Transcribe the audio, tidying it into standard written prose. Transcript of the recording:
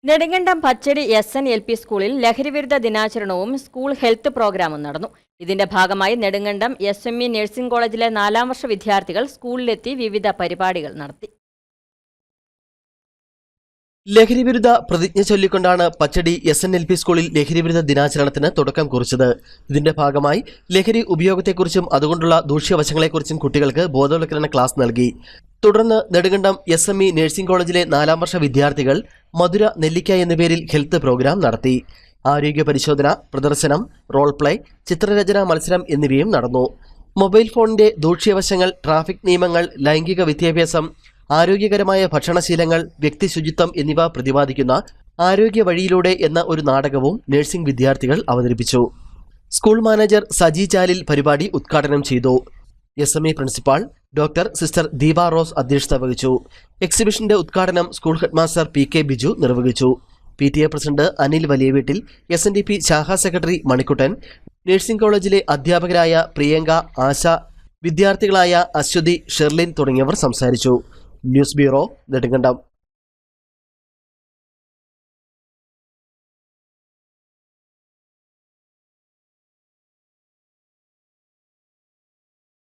നെടുങ്കണ്ടം പച്ചടി SN-LP സ്കൂളിൽ ലഹരിവിരുദ്ധ ദിനാചരണവും school health പ്രോഗ്രാമും നടന്നു. ഇതിന്റെ ഭാഗമായി നെടുങ്കണ്ടം SME നഴ്സിംഗ് കോളേജിലെ 4ാം വർഷ വിദ്യാർത്ഥികൾ സ്കൂളിലെത്തി വിവിധ പരിപാടികൾ നടത്തി. ലഹരിവിരുദ്ധ പ്രതിജ്ഞ ചൊല്ലിക്കൊണ്ടാണ് പച്ചടി SN-LP സ്കൂളിൽ ലഹരിവിരുദ്ധ ദിനാചരണത്തിന് തുടക്കം കുറിച്ചത്. ഇതിന്റെ ഭാഗമായി ലഹരി ഉപയോഗത്തെക്കുറിച്ചും അതുകൊണ്ടുള്ള ദൂഷ്യവശങ്ങളെക്കുറിച്ചും കുട്ടികൾക്ക് ബോധവൽക്കരണ ക്ലാസ് നൽകി. തുടർന്ന് നെടുങ്കണ്ടം SME നഴ്സിംഗ് കോളേജിലെ 4ാം വർഷ വിദ്യാർത്ഥികൾ മധുര നെല്ലിക്ക എന്ന പേരിൽ ഹെൽത്ത് പ്രോഗ്രാം നടത്തി. ആരോഗ്യ പരിശോധന, പ്രദർശനം, റോൾ പ്ലേ, ചിത്രരചന മത്സരം എന്നിവയും നടന്നു. മൊബൈൽ ഫോണിന്റെ ദൂഷ്യവശങ്ങൾ, ട്രാഫിക് നിയമങ്ങൾ, ലൈംഗിക വിദ്യാഭ്യാസം, ആരോഗ്യകരമായ ഭക്ഷണശീലങ്ങൾ, വ്യക്തി ശുചിത്വം എന്നിവ പ്രതിപാദിക്കുന്ന ആരോഗ്യ വഴിയിലൂടെ എന്ന ഒരു നാടകവും നഴ്സിംഗ് വിദ്യാർത്ഥികൾ അവതരിപ്പിച്ചു. സ്കൂൾ മാനേജർ സജി ചാലിൽ പരിപാടി ഉദ്ഘാടനം ചെയ്തു. SME principal doctor sister Deepa rose അധ്യക്ഷത വഹിച്ചു. എക്സിബിഷന്റെ ഉദ്ഘാടനം സ്കൂൾ ഹെഡ്മാസ്റ്റർ PK ബിജു നിർവഹിച്ചു. PTA പ്രസിഡന്റ് അനിൽ വലിയവീട്ടിൽ, SNDP ശാഖാ സെക്രട്ടറി മണിക്കുട്ടൻ, നഴ്സിംഗ് കോളേജിലെ അധ്യാപകരായ പ്രിയങ്ക, ആശ, വിദ്യാർത്ഥികളായ അശ്വതി, ഷെർലിൻ തുടങ്ങിയവർ സംസാരിച്ചു. News bureau, Nedumkandam.